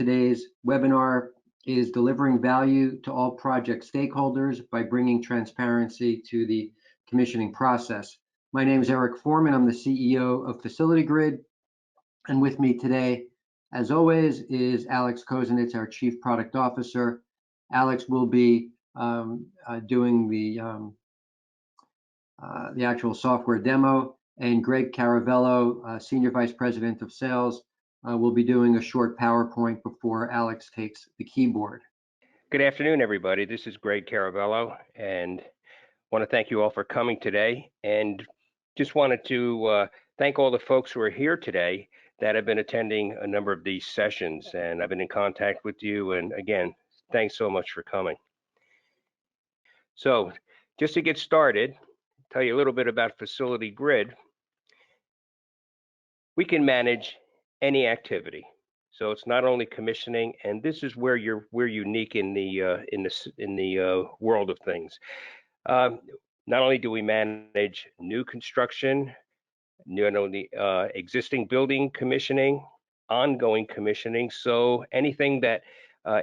today's webinar is delivering value to all project stakeholders by bringing transparency to the commissioning process. My name is Eric Foreman. I'm the CEO of Facility Grid. And with me today, as always, is Alex Kozinets, our Chief Product Officer. Alex will be doing the actual software demo, and Greg Caravello, Senior Vice President of Sales, will be doing a short PowerPoint before Alex takes the keyboard. Good afternoon, everybody. This is Greg Caravello, and want to thank you all for coming today. And just wanted to thank all the folks who are here today that have been attending a number of these sessions, and I've been in contact with you. And again, thanks so much for coming. So just to get started, tell you a little bit about Facility Grid. We can manage any activity. So it's not only commissioning, and this is where we're unique in the world of things. Not only do we manage new construction, not only existing building commissioning, ongoing commissioning. So anything that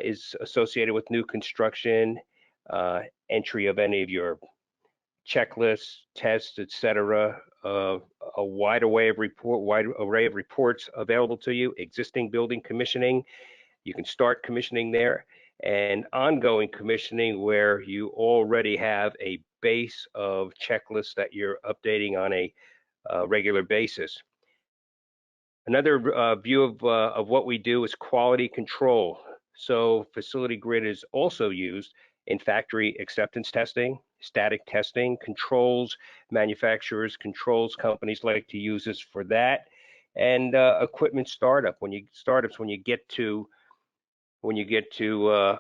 is associated with new construction, entry of any of your checklists, tests, etc. A wide array of reports available to you. Existing building commissioning, you can start commissioning there, and ongoing commissioning where you already have a base of checklists that you're updating on a regular basis. Another view of what we do is quality control. So Facility Grid is also used in factory acceptance testing, static testing, controls manufacturers, controls companies like to use this for that, and equipment startup. When you get to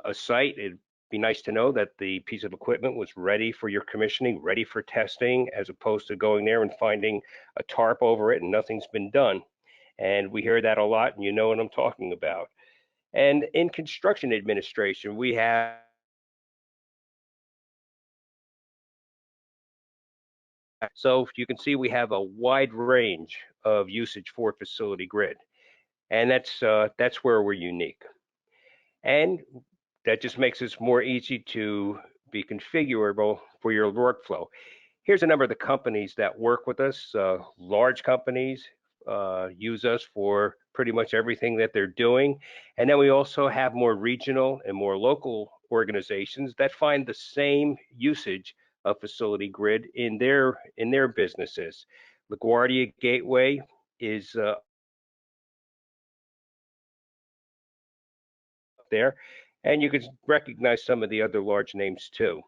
a site, it'd be nice to know that the piece of equipment was ready for your commissioning, ready for testing, as opposed to going there and finding a tarp over it and nothing's been done. And we hear that a lot, and you know what I'm talking about. And in construction administration, we have so you can see we have a wide range of usage for Facility Grid, and that's where we're unique. And that just makes us more easy to be configurable for your workflow. Here's a number of the companies that work with us. Large companies use us for pretty much everything that they're doing. And then we also have more regional and more local organizations that find the same usage of Facility Grid in their businesses. LaGuardia Gateway is there, and you can recognize some of the other large names too.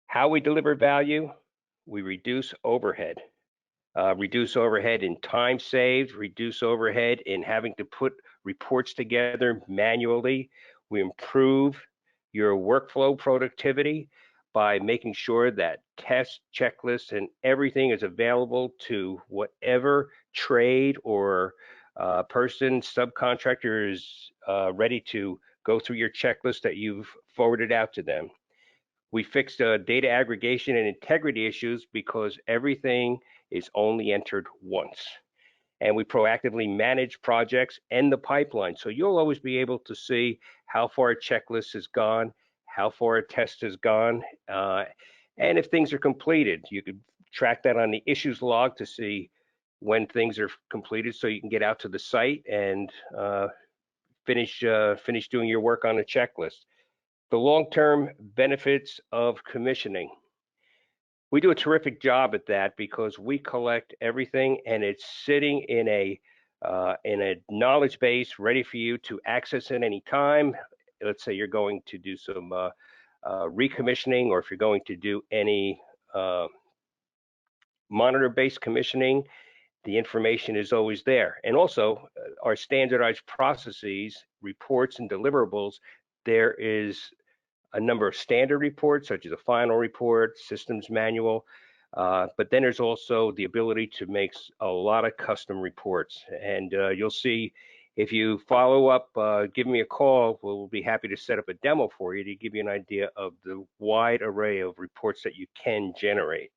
How we deliver value, we reduce overhead. Reduce overhead in time saved, reduce overhead in having to put reports together manually. We improve your workflow productivity by making sure that tests, checklists, and everything is available to whatever trade or person, subcontractor is ready to go through your checklist that you've forwarded out to them. We fixed data aggregation and integrity issues because everything is only entered once. And we proactively manage projects and the pipeline. So you'll always be able to see how far a checklist has gone, how far a test has gone, and if things are completed. You could track that on the issues log to see when things are completed so you can get out to the site and finish doing your work on the checklist. The long-term benefits of commissioning. We do a terrific job at that because we collect everything and it's sitting in a knowledge base ready for you to access at any time. Let's say you're going to do some recommissioning, or if you're going to do any monitor-based commissioning, the information is always there. And also our standardized processes, reports, and deliverables, there is a number of standard reports, such as a final report, systems manual, but then there's also the ability to make a lot of custom reports. And you'll see, if you follow up, give me a call. We'll be happy to set up a demo for you to give you an idea of the wide array of reports that you can generate.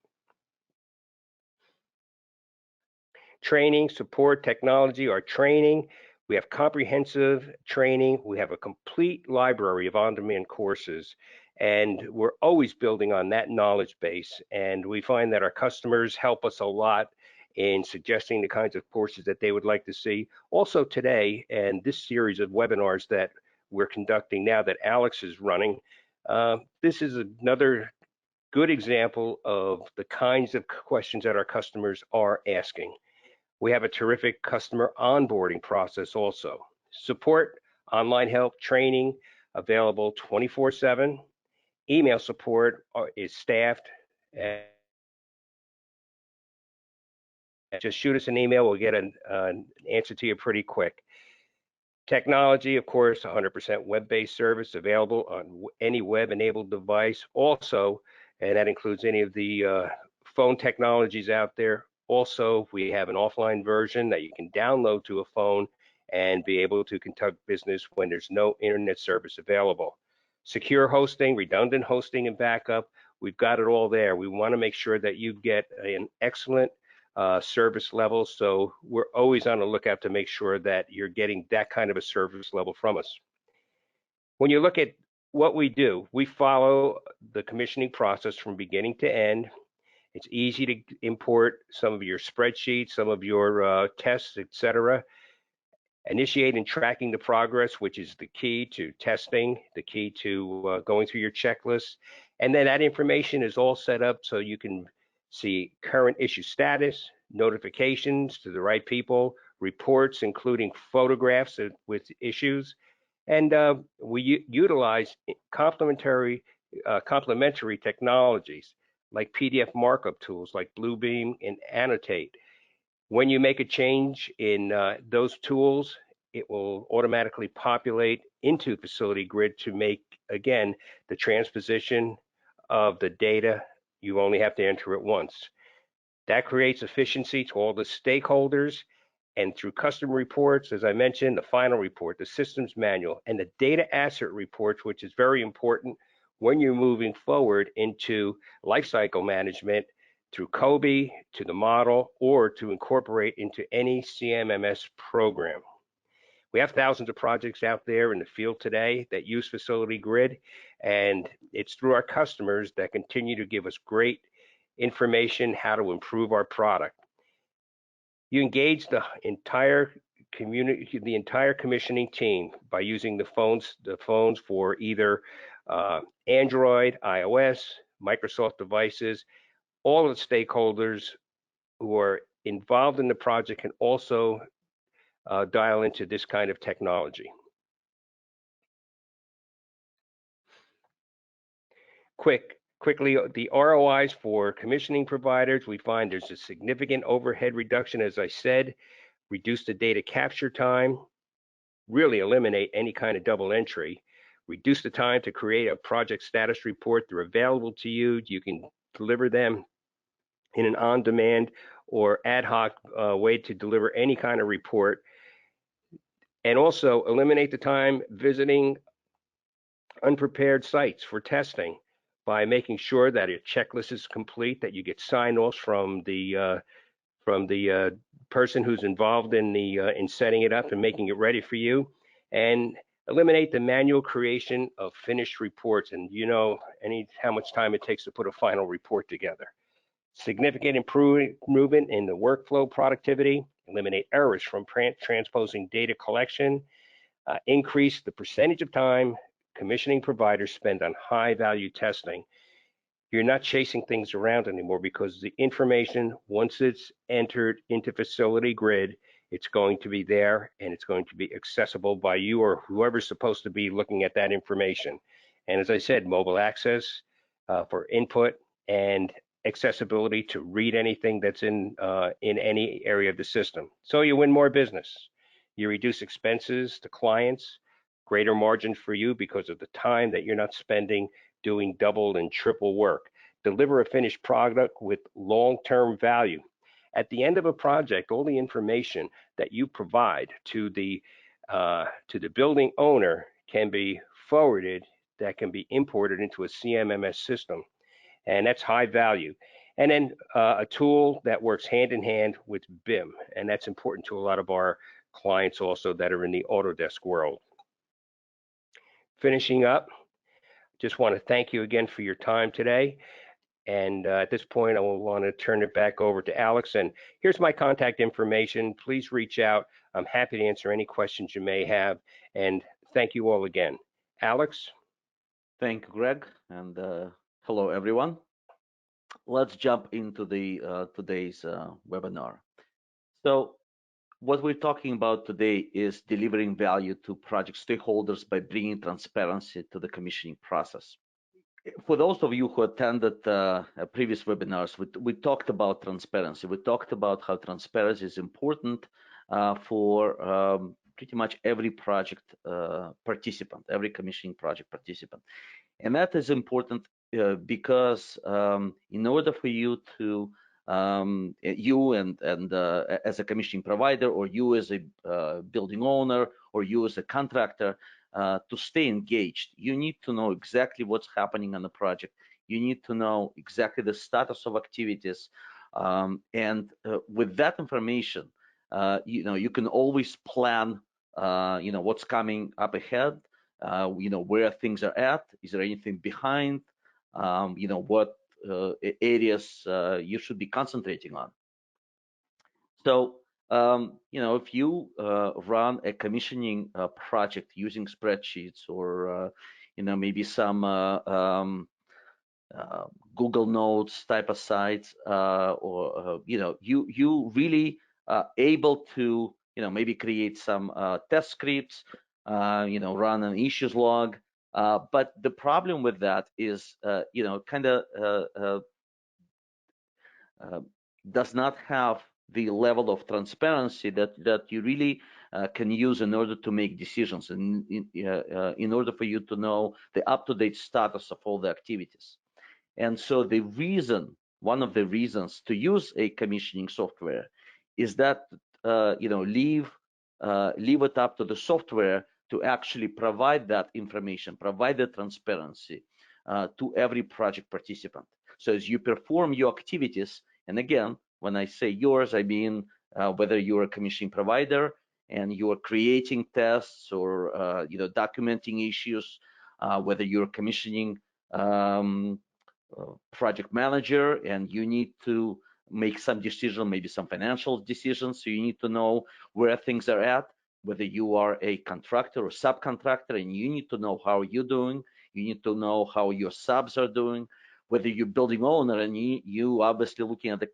training, support, technology, our training. We have comprehensive training. We have a complete library of on-demand courses, and we're always building on that knowledge base. And we find that our customers help us a lot in suggesting the kinds of courses that they would like to see. Also today, and this series of webinars that we're conducting now that Alex is running, this is another good example of the kinds of questions that our customers are asking. We have a terrific customer onboarding process also. Support, online help, training available 24/7. Email support is staffed. And just shoot us an email. We'll get an answer to you pretty quick. Technology, of course, 100% web-based service available on any web-enabled device. Also, and that includes any of the phone technologies out there. Also, we have an offline version that you can download to a phone and be able to conduct business when there's no internet service available. Secure hosting, redundant hosting, and backup. We've got it all there. We want to make sure that you get an excellent service level. So we're always on the lookout to make sure that you're getting that kind of a service level from us. When you look at what we do, we follow the commissioning process from beginning to end. It's easy to import some of your spreadsheets, some of your tests, etc. Initiate and tracking the progress, which is the key to testing, the key to going through your checklist. And then that information is all set up so you can see current issue status, notifications to the right people, reports including photographs with issues, and we utilize complementary technologies like PDF markup tools like Bluebeam and Annotate. When you make a change in those tools, it will automatically populate into Facility Grid to make, again, the transposition of the data. You only have to enter it once. That creates efficiency to all the stakeholders, and through custom reports, as I mentioned, the final report, the systems manual, and the data asset reports, which is very important when you're moving forward into lifecycle management through COBE to the model or to incorporate into any CMMS program. We have thousands of projects out there in the field today that use Facility Grid, and it's through our customers that continue to give us great information how to improve our product. You engage the entire community, the entire commissioning team by using the phones for either Android, iOS, Microsoft devices. All of the stakeholders who are involved in the project can also dial into this kind of technology. Quickly, the ROIs for commissioning providers, we find there's a significant overhead reduction, as I said, reduce the data capture time, really eliminate any kind of double entry, reduce the time to create a project status report. They're available to you. You can deliver them in an on-demand or ad hoc way to deliver any kind of report. And also eliminate the time visiting unprepared sites for testing by making sure that your checklist is complete, that you get sign-offs from the person who's involved in setting it up and making it ready for you, and eliminate the manual creation of finished reports. And you know how much time it takes to put a final report together. Significant improvement in the workflow productivity, eliminate errors from transposing data collection, increase the percentage of time commissioning providers spend on high value testing. You're not chasing things around anymore because the information, once it's entered into Facility Grid, it's going to be there and it's going to be accessible by you or whoever's supposed to be looking at that information. And as I said, mobile access for input and accessibility to read anything that's in any area of the system. So you win more business. You reduce expenses to clients, greater margins for you because of the time that you're not spending doing double and triple work. Deliver a finished product with long-term value. At the end of a project, all the information that you provide to the building owner can be forwarded, that can be imported into a CMMS system. And that's high value. And then a tool that works hand in hand with BIM, and that's important to a lot of our clients also that are in the Autodesk world. Finishing up, just want to thank you again for your time today. And at this point, I will want to turn it back over to Alex. And here's my contact information. Please reach out. I'm happy to answer any questions you may have. And thank you all again. Alex? Thank you, Greg, and hello, everyone. Let's jump into the today's webinar. So what we're talking about today is delivering value to project stakeholders by bringing transparency to the commissioning process. For those of you who attended previous webinars, we talked about transparency. We talked about how transparency is important for pretty much every project participant, every commissioning project participant. And that is important because in order for you to you and as a commissioning provider, or you as a building owner, or you as a contractor, to stay engaged, you need to know exactly what's happening on the project. You need to know exactly the status of activities, and with that information, you can always plan, what's coming up ahead. Where things are at. Is there anything behind? What areas you should be concentrating on. So, if you run a commissioning project using spreadsheets, or maybe some Google Notes type of sites, or you really able to maybe create some test scripts, run an issues log. But the problem with that is, kind of does not have the level of transparency that you really can use in order to make decisions, and in order for you to know the up-to-date status of all the activities. And so one of the reasons to use a commissioning software is that leave it up to the software to actually provide that information, provide the transparency to every project participant. So as you perform your activities, and again, when I say yours, I mean whether you're a commissioning provider and you're creating tests, or documenting issues, whether you're commissioning project manager and you need to make some decision, maybe some financial decisions, so you need to know where things are at, whether you are a contractor or subcontractor, and you need to know how you're doing, you need to know how your subs are doing, whether you're building owner and you obviously looking at the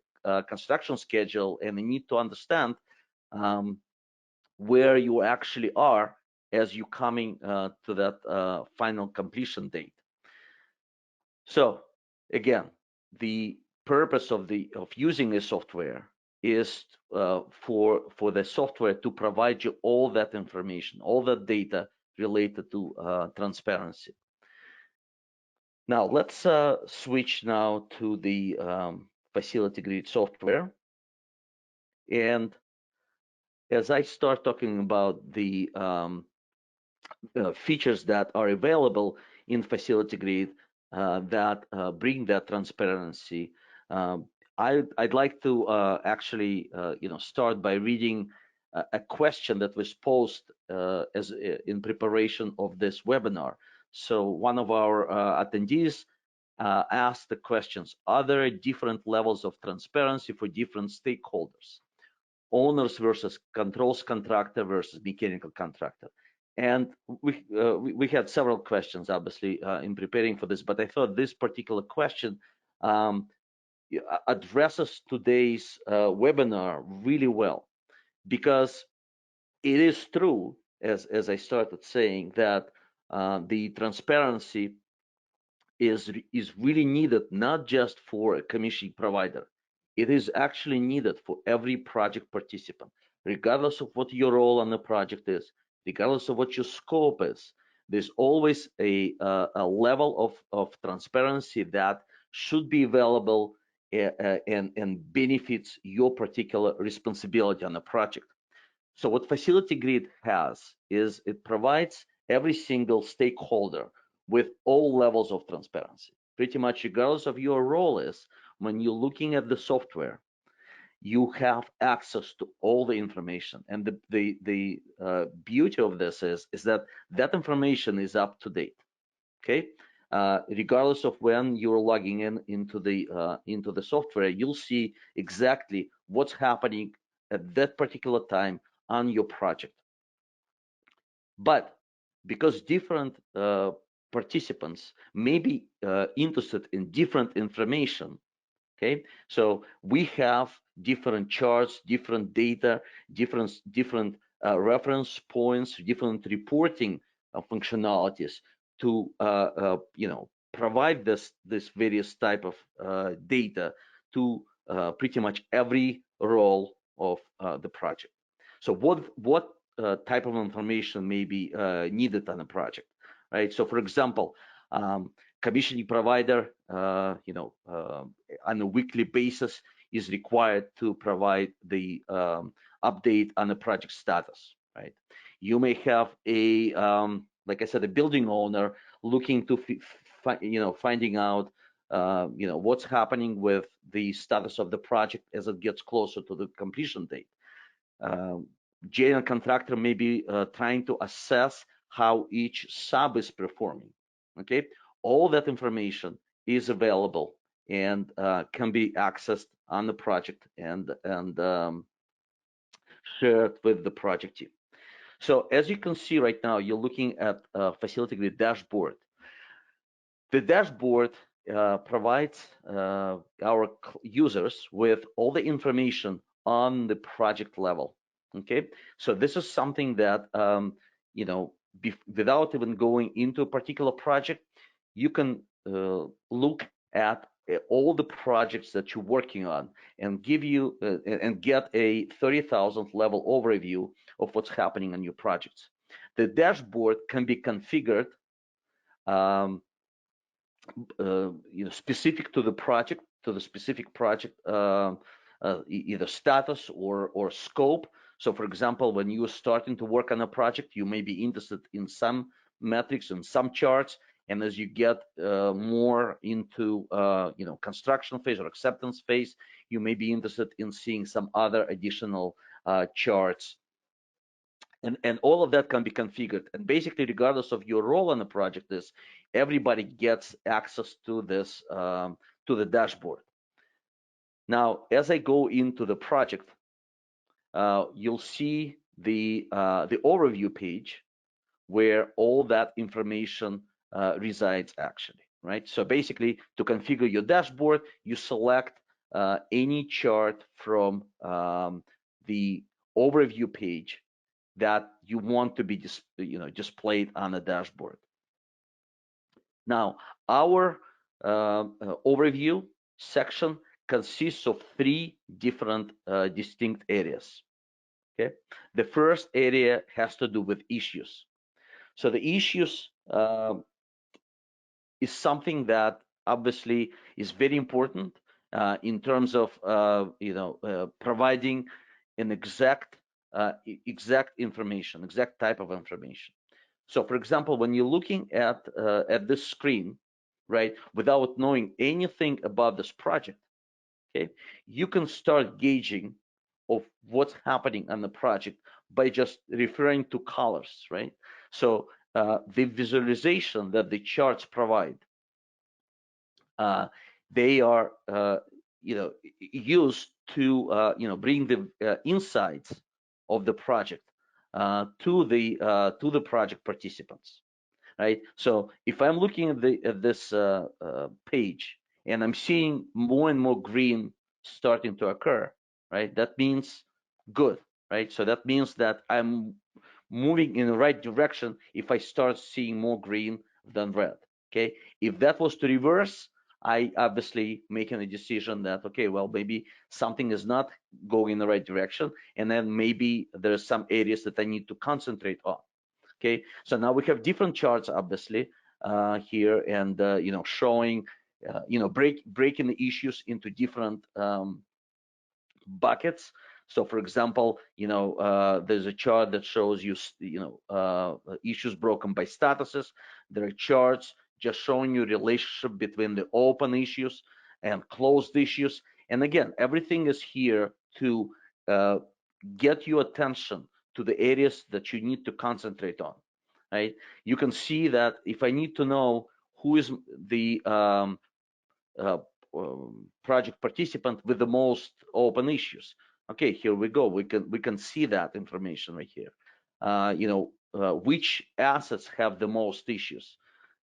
construction schedule, and you need to understand where you actually are as you're coming to that final completion date. So again, the purpose of using a software is for the software to provide you all that information, all that data related to transparency. Now let's switch now to the Facility Grid software. And as I start talking about the features that are available in Facility Grid that bring that transparency, I'd like to actually start by reading a question that was posed in preparation of this webinar. So one of our attendees asked the questions: are there different levels of transparency for different stakeholders? Owners versus controls contractor versus mechanical contractor. And we had several questions, obviously, in preparing for this, but I thought this particular question addresses today's webinar really well, because it is true, as I started saying, that the transparency is really needed, not just for a commissioning provider. It is actually needed for every project participant, regardless of what your role on the project is, regardless of what your scope is. There's always a level of transparency that should be available and benefits your particular responsibility on the project. So what Facility Grid has is it provides every single stakeholder with all levels of transparency, pretty much regardless of your role is, when you're looking at the software, you have access to all the information. And the beauty of this is that that information is up to date. Okay, regardless of when you're logging into the software, you'll see exactly what's happening at that particular time on your project. But because different participants may be interested in different information, okay, so we have different charts, different data, different reference points, different reporting functionalities to provide this various type of data to pretty much every role of the project. So what type of information may be needed on a project, right? So for example, commissioning provider, on a weekly basis is required to provide the update on the project status, right? You may have a, like I said, a building owner looking to, finding out, what's happening with the status of the project as it gets closer to the completion date. General contractor may be trying to assess how each sub is performing. Okay, all that information is available and can be accessed on the project and shared with the project team. So as you can see right now, you're looking at facility grid dashboard. The dashboard provides our users with all the information on the project level. Okay, so this is something that without even going into a particular project, you can look at all the projects that you're working on and give you and get a 30,000 level overview of what's happening on your projects. The dashboard can be configured specific to the project, either status or scope. So for example, when you're starting to work on a project, you may be interested in some metrics and some charts, and as you get more into construction phase or acceptance phase, you may be interested in seeing some other additional charts. And all of that can be configured. And basically, regardless of your role on the project, everybody gets access to this, to the dashboard. Now, as I go into the project, you'll see the overview page where all that information resides actually, right? So basically, to configure your dashboard, you select any chart from the overview page that you want to be displayed on the dashboard. Now, our overview section consists of 3 different distinct areas. Okay, the first area has to do with issues. So the issues is something that obviously is very important in terms of providing an exact information, exact type of information. So for example, when you're looking at this screen, right, without knowing anything about this project, okay, you can start gauging of what's happening on the project by just referring to colors, right? So the visualization that the charts provide, they are used to bring the insights of the project to the project participants, right? So if I'm looking at this page and I'm seeing more and more green starting to occur, right? That means good, right? So that means that I'm moving in the right direction if I start seeing more green than red. Okay, if that was to reverse, I obviously making a decision that, okay, well, maybe something is not going in the right direction, and then maybe there's some areas that I need to concentrate on. Okay, so now we have different charts, obviously, here, and showing, breaking the issues into different buckets. So, for example, there's a chart that shows you, issues broken by statuses. There are charts just showing you relationship between the open issues and closed issues. And again, everything is here to get your attention to the areas that you need to concentrate on, right? You can see that if I need to know who is the uh, project participant with the most open issues, okay, here we go. We can see that information right here. Which assets have the most issues.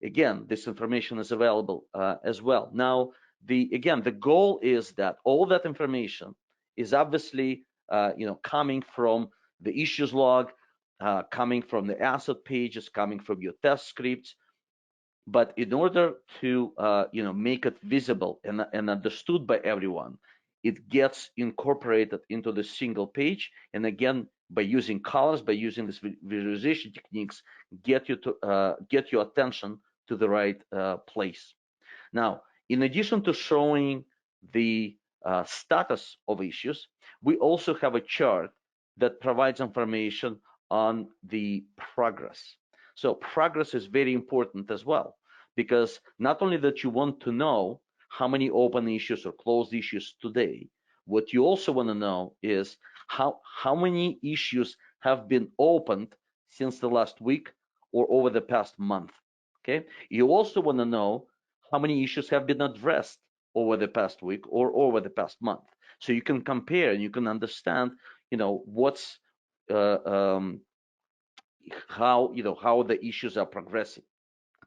Again, this information is available as well. Now, the goal is that all that information is obviously coming from the issues log, coming from the asset pages, coming from your test scripts. But in order to make it visible and understood by everyone, it gets incorporated into the single page. And again, by using colors, by using these visualization techniques, get your attention to the right place. Now, in addition to showing the status of issues, we also have a chart that provides information on the progress. So progress is very important as well, because not only that you want to know how many open issues or closed issues today, what you also want to know is how many issues have been opened since the last week or over the past month. Okay. You also want to know how many issues have been addressed over the past week or over the past month. So you can compare and you can understand, what's how the issues are progressing.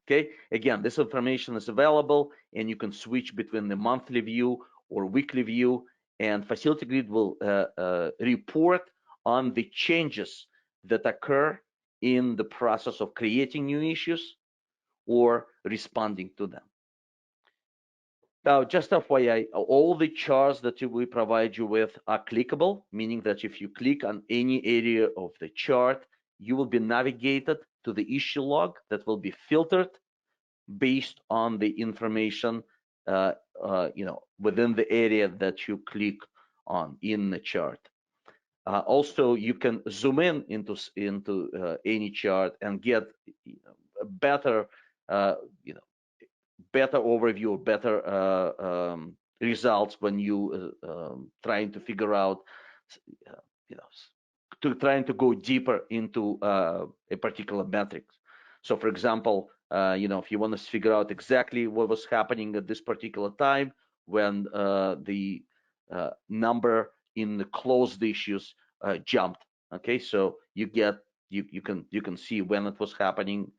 Okay, again, this information is available and you can switch between the monthly view or weekly view, and Facility Grid will report on the changes that occur in the process of creating new issues or responding to them. Now, just FYI, all the charts that we provide you with are clickable, meaning that if you click on any area of the chart, you will be navigated to the issue log that will be filtered based on the information within the area that you click on in the chart. Also, you can zoom in into any chart and get a better better overview, better results when you trying to figure out, trying to go deeper into a particular metric. So, for example, if you want to figure out exactly what was happening at this particular time when the number in the closed issues jumped. Okay, so you can see when it was happening.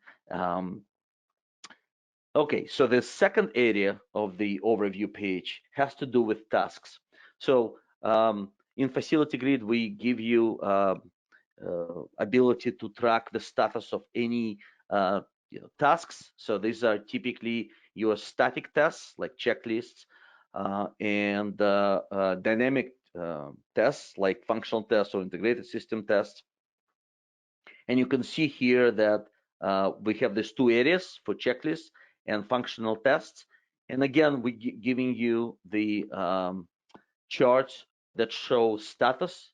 Okay, so the second area of the overview page has to do with tasks. So in Facility Grid, we give you ability to track the status of any tasks. So these are typically your static tests like checklists and dynamic tests like functional tests or integrated system tests. And you can see here that we have these two areas for checklists and functional tests. And again, we're giving you the charts that show status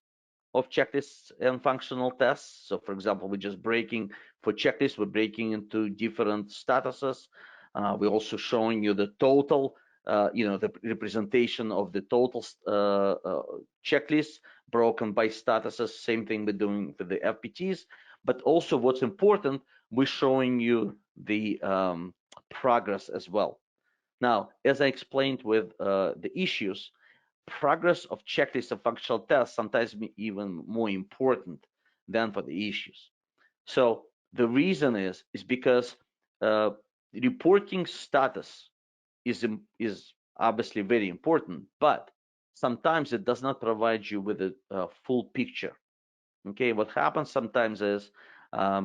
of checklists and functional tests. So for example, we're just breaking for checklists, we're breaking into different statuses. We're also showing you the total, the representation of the total checklists broken by statuses. Same thing we're doing for the FPTs. But also what's important, we're showing you the progress as well. Now, as I explained with the issues, progress of checklists and functional tests sometimes be even more important than for the issues. So the reason is because reporting status is obviously very important, but sometimes it does not provide you with a full picture. Okay, what happens sometimes is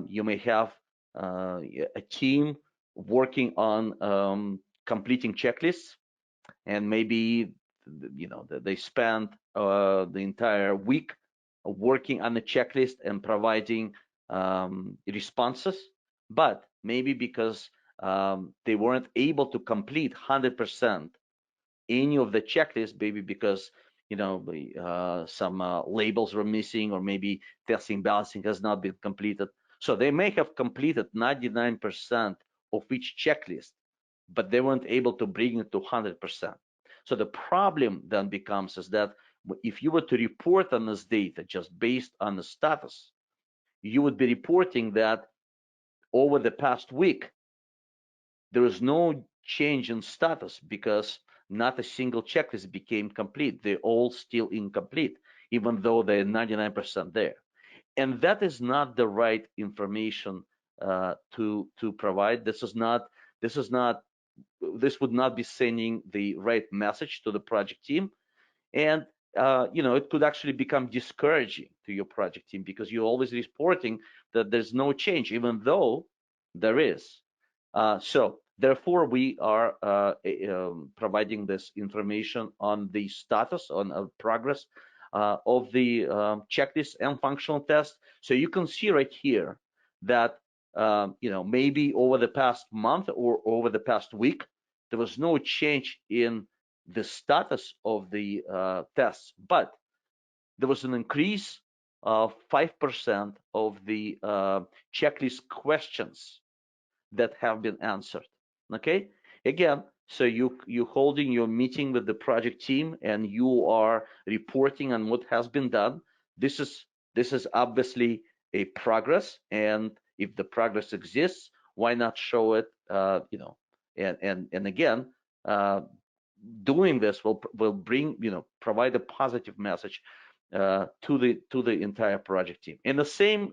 you may have a team working on completing checklists, and maybe they spend the entire week working on the checklist and providing responses, but maybe because they weren't able to complete 100% any of the checklists, maybe because some labels were missing, or maybe testing balancing has not been completed. So they may have completed 99% of each checklist, but they weren't able to bring it to 100%. So the problem then becomes is that if you were to report on this data just based on the status, you would be reporting that over the past week, there is no change in status because not a single checklist became complete. They're all still incomplete, even though they're 99% there. And that is not the right information to provide. This would not be sending the right message to the project team. And it could actually become discouraging to your project team because you're always reporting that there's no change, even though there is. So therefore, we are providing this information on the status, on progress of the checklist and functional test. So you can see right here that maybe over the past month or over the past week, there was no change in the status of the tests, but there was an increase of 5% of the checklist questions that have been answered. Okay, again, so you holding your meeting with the project team and you are reporting on what has been done. This is obviously a progress, and if the progress exists, why not show it? And again, doing this will bring provide a positive message to the entire project team. And the same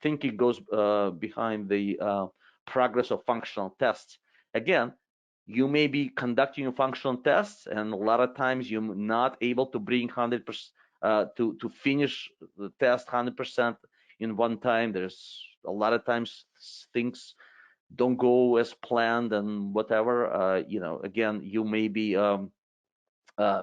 thinking goes behind the progress of functional tests. Again, you may be conducting functional tests, and a lot of times you're not able to bring 100% to finish the test 100% in one time. There's a lot of times things don't go as planned and whatever. Again, you may be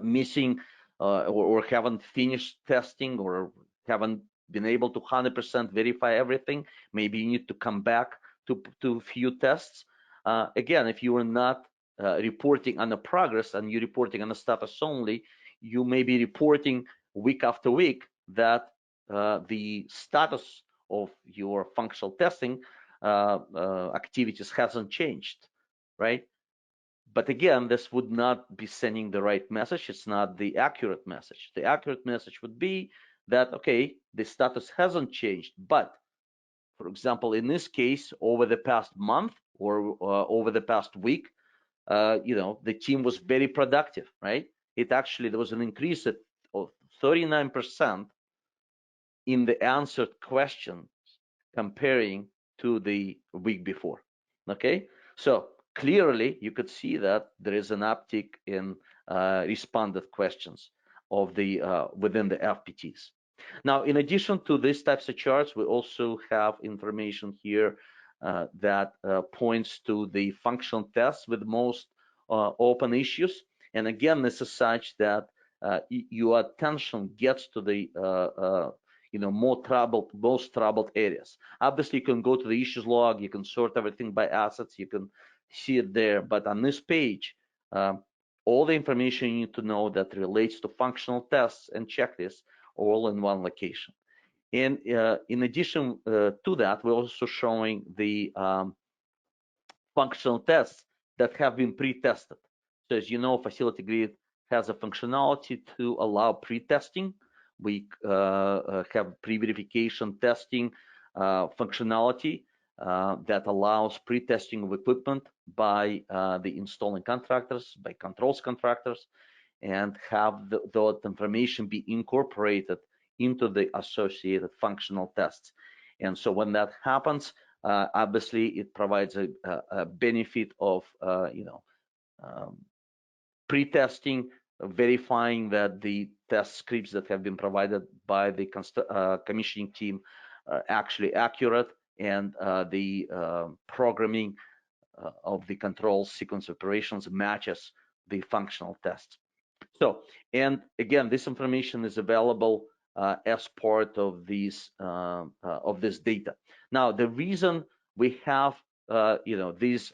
missing or haven't finished testing or haven't been able to 100% verify everything. Maybe you need to come back to a few tests. Again, if you are not reporting on the progress and you're reporting on the status only, you may be reporting week after week that the status of your functional testing activities hasn't changed, right? But again, this would not be sending the right message. It's not the accurate message. The accurate message would be that, okay, the status hasn't changed, but for example, in this case, over the past month or over the past week, the team was very productive, right? There was an increase of 39% in the answered questions comparing to the week before. Okay, so clearly you could see that there is an uptick in responded questions of the within the FPTs. Now, in addition to these types of charts, we also have information here that points to the functional tests with most open issues. And again, this is such that your attention gets to the most troubled areas. Obviously, you can go to the issues log, you can sort everything by assets, you can see it there. But on this page, all the information you need to know that relates to functional tests and checklists all in one location. And in addition to that, we're also showing the functional tests that have been pre-tested. So as you know, Facility Grid has a functionality to allow pre-testing. We have pre-verification testing functionality that allows pre-testing of equipment by the installing contractors, by controls contractors, and have that information be incorporated into the associated functional tests. And so when that happens, obviously it provides a benefit of pre-testing, verifying that the test scripts that have been provided by the commissioning team are actually accurate, and the programming of the control sequence operations matches the functional tests. So, and again, this information is available as part of this data. Now, the reason we have these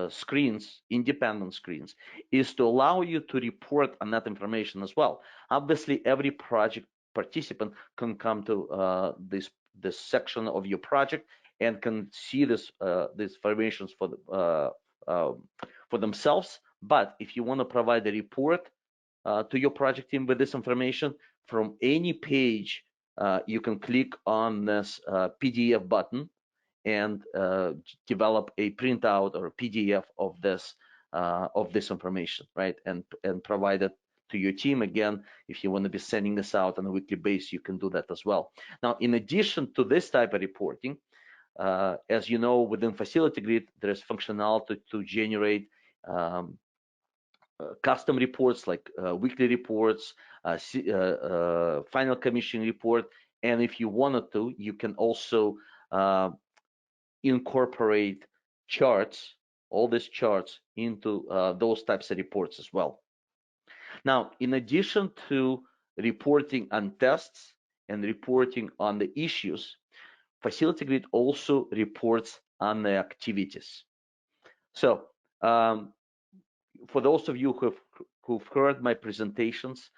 screens, independent screens, is to allow you to report on that information as well. Obviously, every project participant can come to this section of your project and can see these informations for themselves. But if you want to provide a report to your project team with this information from any page, you can click on this PDF button and develop a printout or a PDF of this information, right? And provide it to your team. Again, if you want to be sending this out on a weekly basis, you can do that as well. Now, in addition to this type of reporting, as you know, within Facility Grid, there is functionality to generate custom reports like weekly reports, final commissioning report, and if you wanted to, you can also incorporate charts, all these charts, into those types of reports as well. Now, in addition to reporting on tests and reporting on the issues, Facility Grid also reports on the activities. So for those of you who've heard my presentations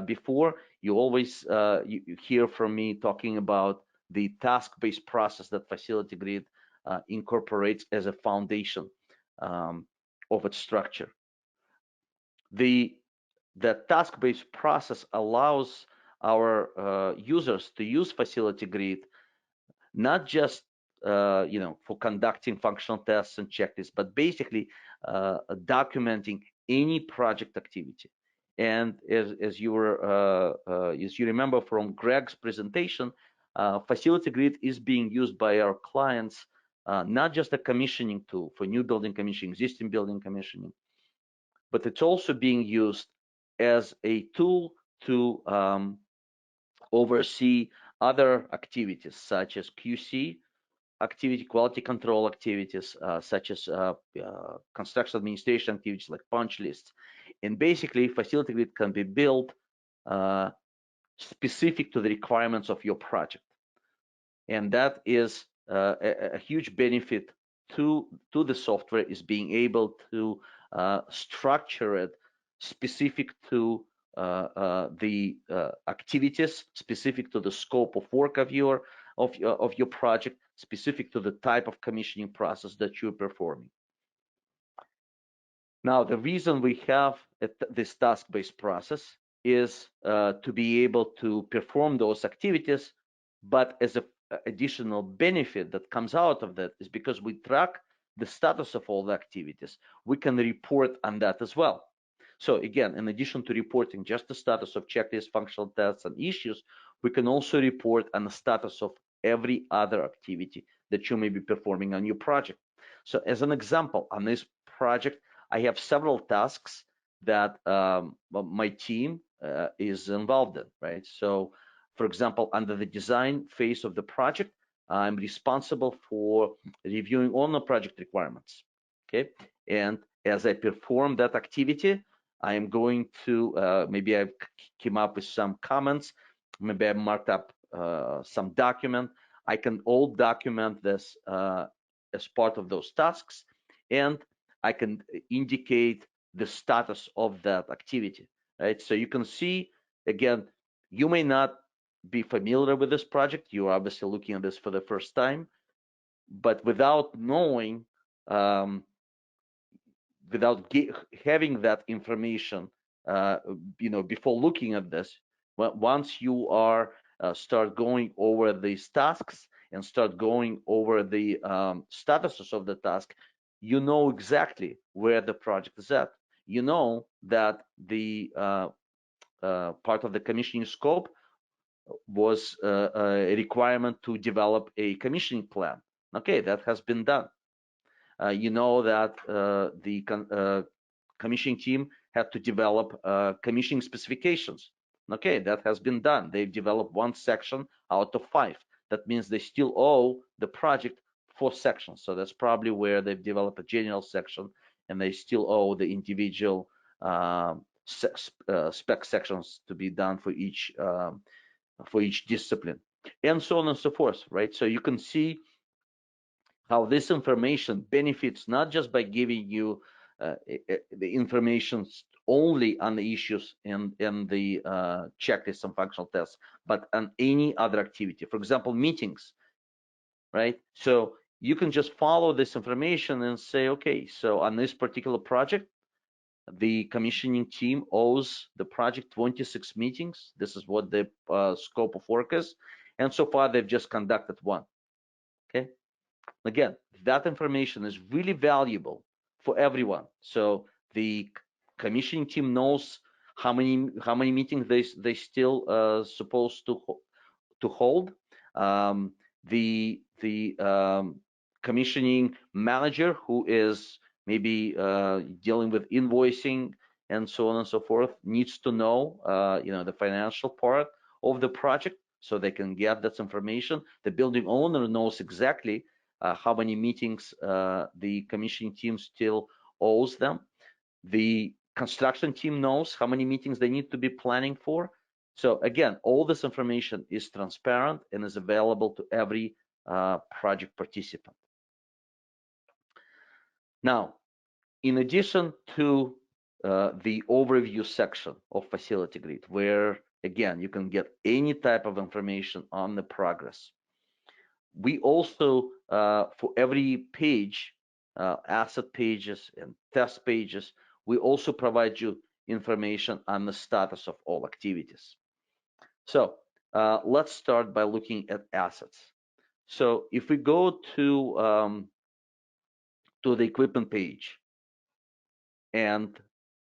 before, you always you hear from me talking about the task-based process that Facility Grid incorporates as a foundation of its structure. The task-based process allows our users to use Facility Grid not just for conducting functional tests and checklists, but basically documenting any project activity. And as you remember from Greg's presentation, Facility Grid is being used by our clients not just a commissioning tool for new building commissioning, existing building commissioning, but it's also being used as a tool to oversee other activities such as QC activity, quality control activities, such as construction administration activities like punch lists. And basically, Facility Grid can be built specific to the requirements of your project. And that is a huge benefit to the software, is being able to structure it specific to the activities, specific to the scope of work of your project, specific to the type of commissioning process that you're performing. Now, the reason we have this task-based process is to be able to perform those activities, but as an additional benefit that comes out of that is because we track the status of all the activities, we can report on that as well. So again, in addition to reporting just the status of checklists, functional tests, and issues, we can also report on the status of every other activity that you may be performing on your project. So as an example, on this project, I have several tasks that my team is involved in, right? So for example, under the design phase of the project, I'm responsible for reviewing all the project requirements, okay? And as I perform that activity, I am going to, maybe I came up with some comments, maybe I marked up some document. I can all document this as part of those tasks, and I can indicate the status of that activity, right? So you can see, again, you may not be familiar with this project. You're obviously looking at this for the first time, but without knowing, without having that information, before looking at this, once you are start going over these tasks and start going over the statuses of the task, you know exactly where the project is at. You know that the part of the commissioning scope was a requirement to develop a commissioning plan. Okay, that has been done. You know that the commissioning team had to develop commissioning specifications. Okay, that has been done. They've developed one section out of 5. That means they still owe the project 4 sections. So that's probably where they've developed a general section, and they still owe the individual spec sections to be done for each discipline, and so on and so forth, right? So you can see how this information benefits not just by giving you the information only on the issues and the checklists and functional tests, but on any other activity. For example, meetings, right? So you can just follow this information and say, okay, so on this particular project, the commissioning team owes the project 26 meetings. This is what the scope of work is. And so far, they've just conducted one. Okay. Again, that information is really valuable for everyone. So the commissioning team knows how many meetings they still supposed to hold. The commissioning manager, who is maybe dealing with invoicing and so on and so forth, needs to know the financial part of the project so they can get that information. The building owner knows exactly how many meetings the commissioning team still owes them. The construction team knows how many meetings they need to be planning for. So again, all this information is transparent and is available to every project participant. Now, in addition to the overview section of Facility Grid, where again, you can get any type of information on the progress, we also, for every page, asset pages and test pages, we also provide you information on the status of all activities. So let's start by looking at assets. So if we go to the equipment page, and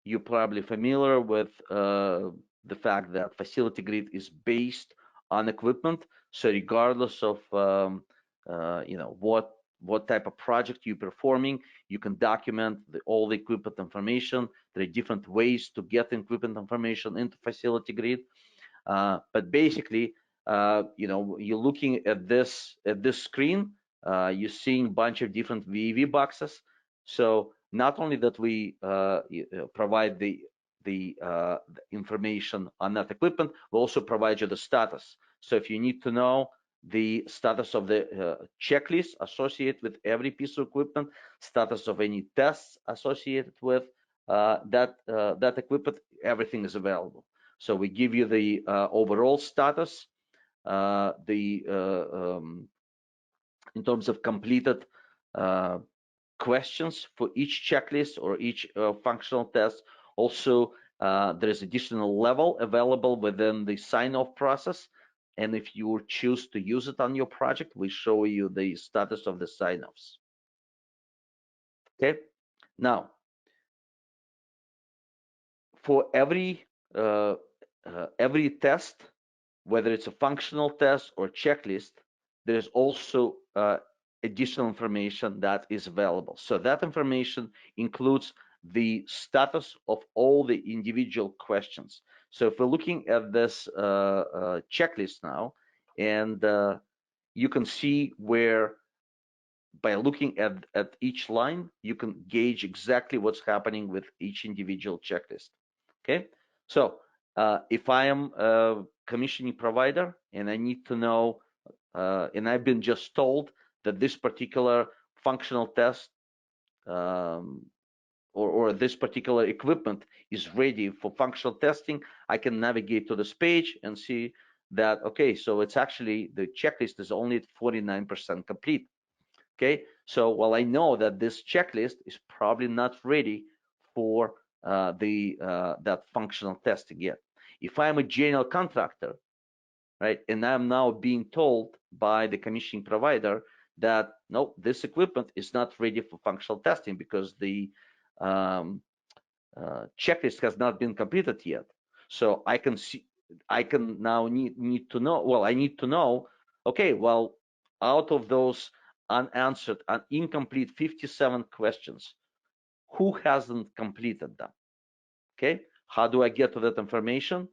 you're probably familiar with the fact that Facility Grid is based on equipment. So regardless of what type of project you're performing, you can document all the equipment information. There are different ways to get equipment information into Facility Grid, but basically, you're looking at this screen. You're seeing a bunch of different VEV boxes. So not only that we provide the information on that equipment, we also provide you the status. So if you need to know the status of the checklist associated with every piece of equipment, status of any tests associated with that equipment, everything is available. So we give you the overall status, in terms of completed questions for each checklist or each functional test. Also, there is additional level available within the sign-off process. And if you choose to use it on your project, we show you the status of the sign-offs. Okay. Now, for every test, whether it's a functional test or checklist, there's also additional information that is available. So that information includes the status of all the individual questions. So if we're looking at this checklist now, and you can see where, by looking at each line, you can gauge exactly what's happening with each individual checklist. Okay, so if I am a commissioning provider and I need to know, and I've been just told that this particular functional test or this particular equipment is ready for functional testing, I can navigate to this page and see that, okay, so it's actually, the checklist is only at 49% complete. Okay, so while I know that this checklist is probably not ready for that functional testing yet. If I'm a general contractor, right, and I'm now being told by the commissioning provider that no, this equipment is not ready for functional testing because the checklist has not been completed yet. So I can see, I can now need to know. Well, I need to know. Okay, well, out of those unanswered and incomplete 57 questions, who hasn't completed them? Okay, how do I get to that information?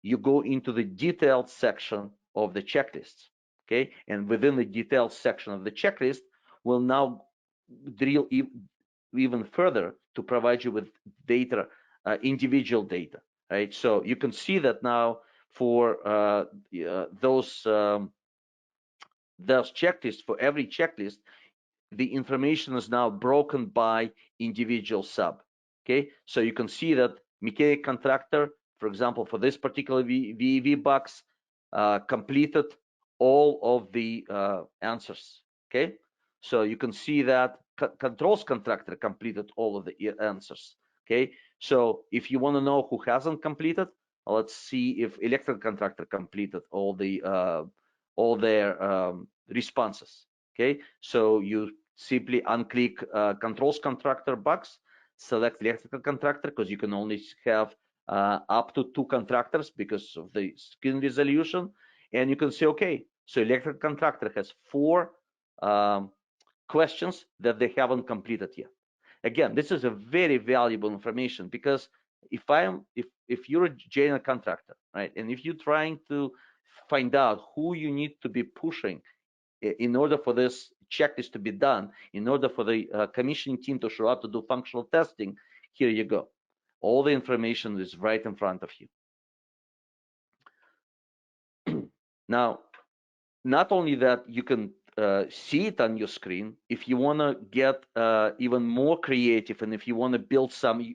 You go into the detailed section of the checklist. Okay, and within the detailed section of the checklist, we'll now drill even further to provide you with data, individual data, right? So you can see that now for those checklists, for every checklist, the information is now broken by individual sub. Okay, so you can see that mechanic contractor, for example, for this particular VEV box, completed all of the answers. Okay, so you can see that controls contractor completed all of the answers. Okay, so if you want to know who hasn't completed, let's see if electrical contractor completed all their responses. Okay, so you simply unclick controls contractor box, select electrical contractor, because you can only have up to 2 contractors because of the screen resolution, and you can say, okay, so electrical contractor has 4 questions that they haven't completed yet. Again, this is a very valuable information, because if you're a general contractor, right, and if you're trying to find out who you need to be pushing in order for this checklist to be done, in order for the commissioning team to show up to do functional testing, here you go. All the information is right in front of you. Now, not only that, you can see it on your screen. If you want to get even more creative, and if you want to build some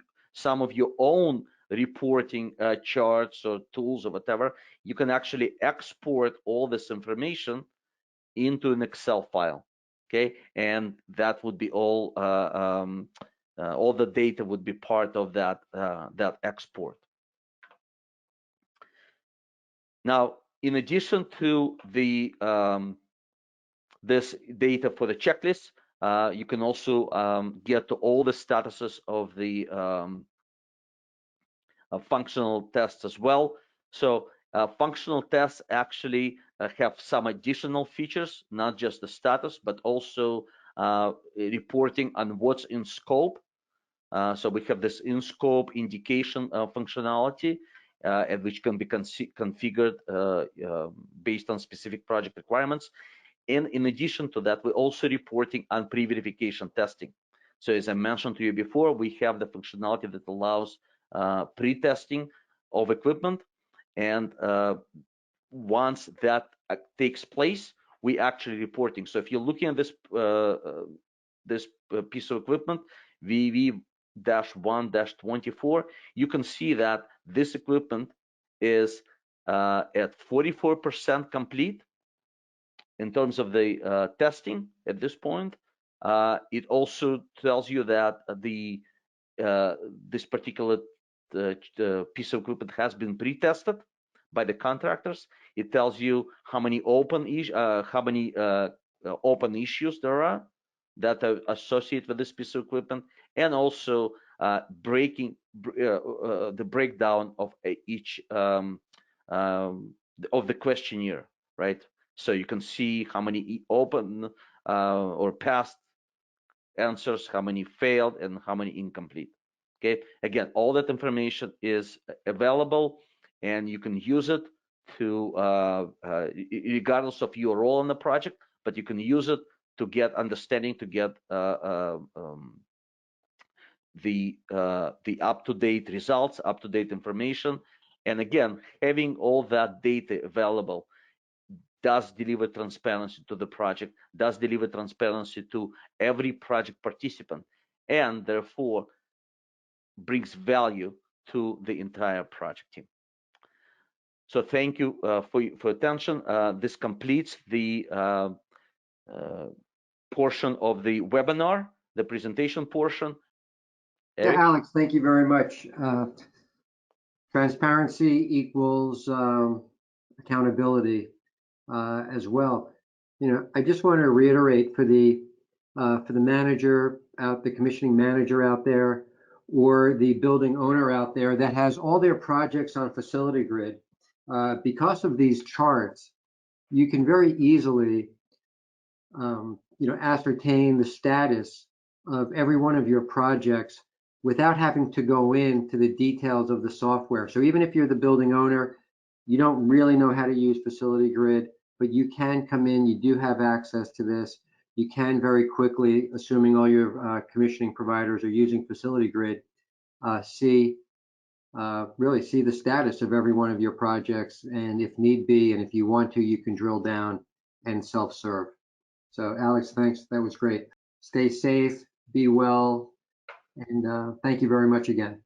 of your own reporting charts or tools or whatever, you can actually export all this information into an Excel file. Okay, and that would be all the data would be part of that export. Now, in addition to the this data for the checklist, you can also get to all the statuses of the functional tests as well. So functional tests actually have some additional features, not just the status, but also reporting on what's in scope. So we have this in scope indication functionality, which can be configured based on specific project requirements. And in addition to that, we're also reporting on pre-verification testing. So as I mentioned to you before, we have the functionality that allows pre-testing of equipment, and once that takes place, we actually reporting. So if you're looking at this piece of equipment, VV-1-24, you can see that this equipment is at 44% complete in terms of the testing at this point. It also tells you that this particular piece of equipment has been pre-tested by the contractors. It tells you how many open issues there are that are associated with this piece of equipment, and also the breakdown of each of the questionnaire, right? So you can see how many open or passed answers, how many failed, and how many incomplete. Okay, again, all that information is available, and you can use it to regardless of your role in the project, but you can use it to get understanding, to get the up-to-date results, up-to-date information. And again, having all that data available does deliver transparency to the project, does deliver transparency to every project participant, and therefore brings value to the entire project team. So thank you for attention. This completes the portion of the webinar, the presentation portion. Yeah, Alex, thank you very much. Transparency equals accountability as well. I just want to reiterate for the manager the commissioning manager out there, or the building owner out there that has all their projects on Facility Grid. Because of these charts, you can very easily ascertain the status of every one of your projects without having to go into the details of the software. So even if you're the building owner, you don't really know how to use Facility Grid, but you can come in, you do have access to this. You can very quickly, assuming all your commissioning providers are using Facility Grid, really see the status of every one of your projects. And if need be, and if you want to, you can drill down and self-serve. So Alex, thanks. That was great. Stay safe, be well, and thank you very much again.